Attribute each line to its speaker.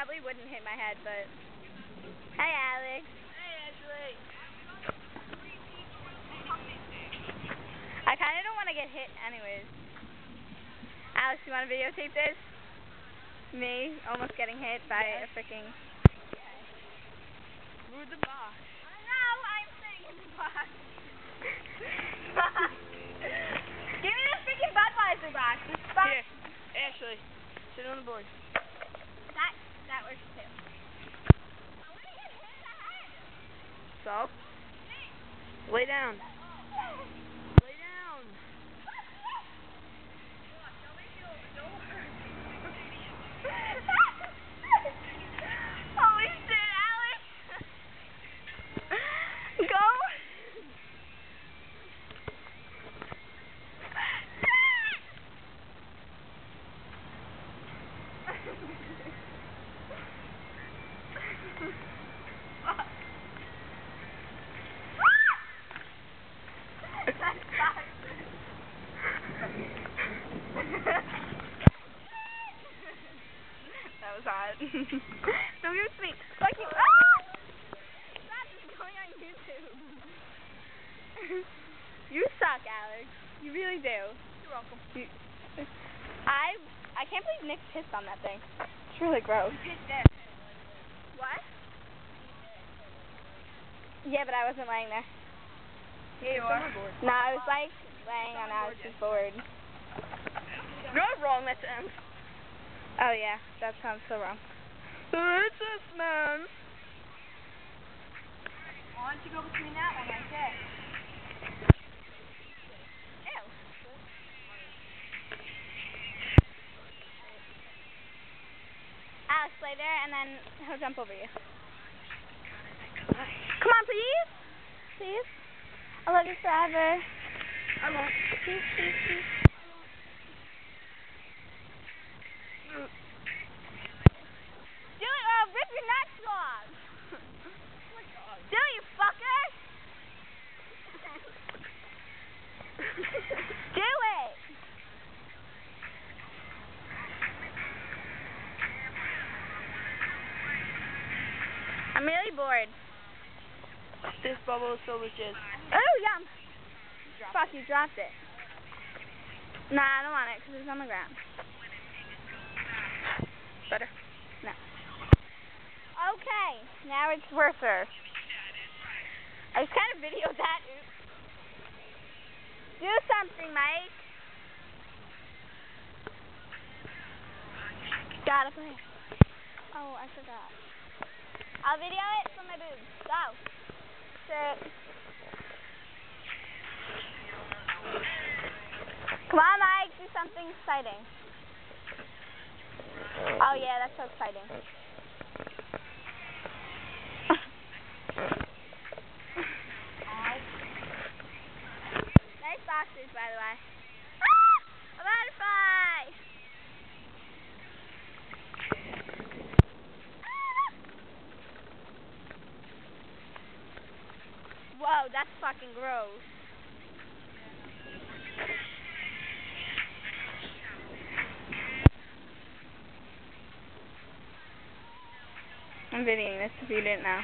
Speaker 1: probably wouldn't hit my head, but... Hi, Alex.
Speaker 2: Hey, Ashley.
Speaker 1: I kind of don't want to get hit anyways. Alex, you want to videotape this? Me almost getting hit by a freaking...
Speaker 2: Move the box.
Speaker 1: No, I'm sitting in the box. Give me the freaking Budweiser box.
Speaker 2: Here, Ashley, sit on the board.
Speaker 1: That works too. I'm gonna get hit in the head.
Speaker 2: So? Lay down. Lay down.
Speaker 1: Holy shit, Alex. Go. That was hot. Don't give it to me. Fuck you. Ah! Stop, this is going on YouTube. You suck, Alex. You really do.
Speaker 2: You're welcome.
Speaker 1: I can't believe Nick pissed on that thing. It's really gross.
Speaker 2: You pissed there.
Speaker 1: What? Yeah, but I wasn't laying there.
Speaker 2: Yeah, you are.
Speaker 1: No, I was like laying on Alex's board.
Speaker 2: You're wrong, that's M.
Speaker 1: Oh yeah, that sounds so wrong.
Speaker 2: It's this man. Why don't you go between that one right there?
Speaker 1: Ew. Alex, lay there and then he'll jump over you. Come on, please. Please. I love you forever.
Speaker 2: I won't.
Speaker 1: Please, please, please. Do it or I'll rip your nuts off.
Speaker 2: Oh my God.
Speaker 1: Do it, you fucker. Do it. I'm really bored.
Speaker 2: This bubble is so legit.
Speaker 1: Oh, yum. Fuck, you dropped it. Nah, I don't want it because it's on the ground.
Speaker 2: Better.
Speaker 1: No. Okay, now it's Werther. I just kind of videoed that. Oops. Do something, Mike. Got it. Oh, I forgot. I'll video it from my boobs. Go. Sit. Come on, Mike. Do something exciting. Oh, yeah, that's so exciting. Nice boxers, by the way. Ah! A butterfly! Whoa, that's fucking gross. I'm videoing this if you didn't know.